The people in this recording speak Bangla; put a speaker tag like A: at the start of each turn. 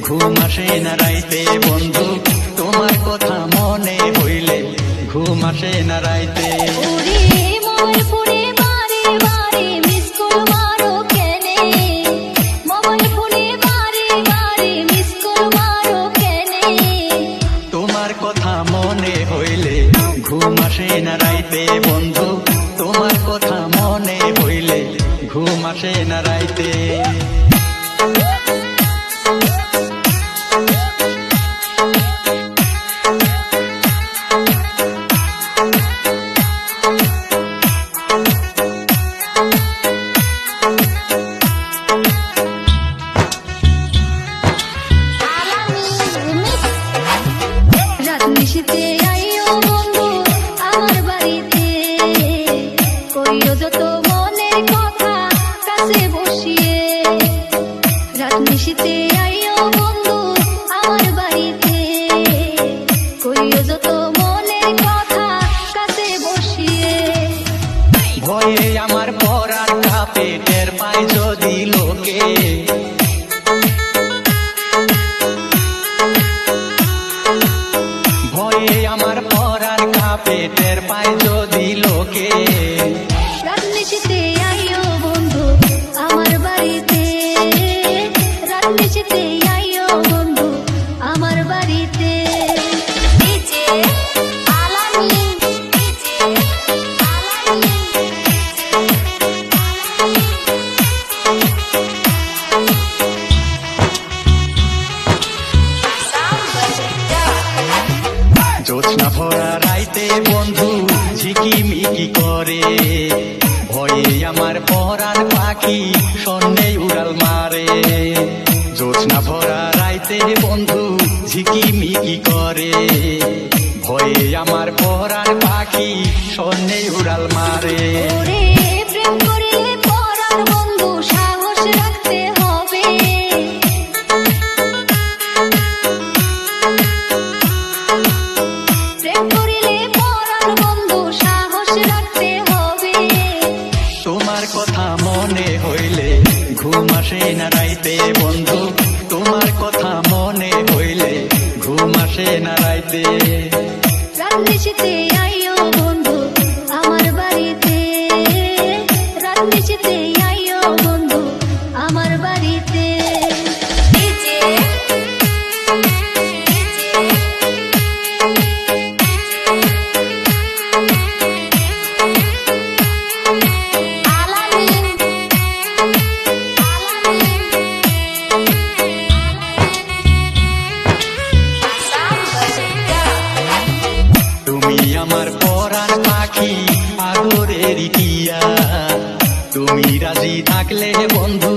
A: ঘুম আসে না রাইতে বন্ধু, তোমার কথা মনে হইলে ঘুম আসে না রাইতে। তোমার কথা মনে হইলে ঘুম আসে না রাইতে বন্ধু, তোমার কথা মনে হইলে ঘুম আসে না রাইতে।
B: নিশিতে আইও বন্ধু আমার বাড়িতে, কইও যত মনের কথা কাছে বসিয়ে। রাত নিশিতে আইও বন্ধু আমার বাড়িতে, কইও যত মনের কথা কাছে বসিয়ে।
A: ভয়ে আমার পরার কাঁপে, টের পায় যদি লোকে, আমার পরার কাঁপে, টের পায় যদি লোকে।
B: রাত নিশিতে আইও বন্ধু আমার বাড়িতে, রাত নিশিতে আইও বন্ধু আমার বাড়িতে।
A: জোৎস্না ভরা রাইতে বন্ধু ঝিকিমিকি করে, ভয়ে আমার পরাণ পাখি শূন্যে উড়াল মারে। জোৎস্না ভরা রাইতে বন্ধু ঝিকিমিকি করে, ভয়ে আমার পরাণ পাখি শূন্যে উড়াল মারে।
B: প্রেম করিলে পরাণ বন্ধু সাহস রাখতে হবে, প্রেম করিলে পরাণ বন্ধু সাহস রাখতে হবে।
A: তোমার কথা মনে হইলে ঘুম আসে না রাইতে বন্ধু, তোমার কথা মনে হইলে ঘুম আসে না রাইতে।
B: রাত নিশিতে আইও বন্ধু আমার বাড়িতে, রাত নিশিতে আইও বন্ধু আমার বাড়িতে।
A: তুমি আমার পরাণ পাখি আদরের টিয়া, তুমি রাজি থাকলে বন্ধু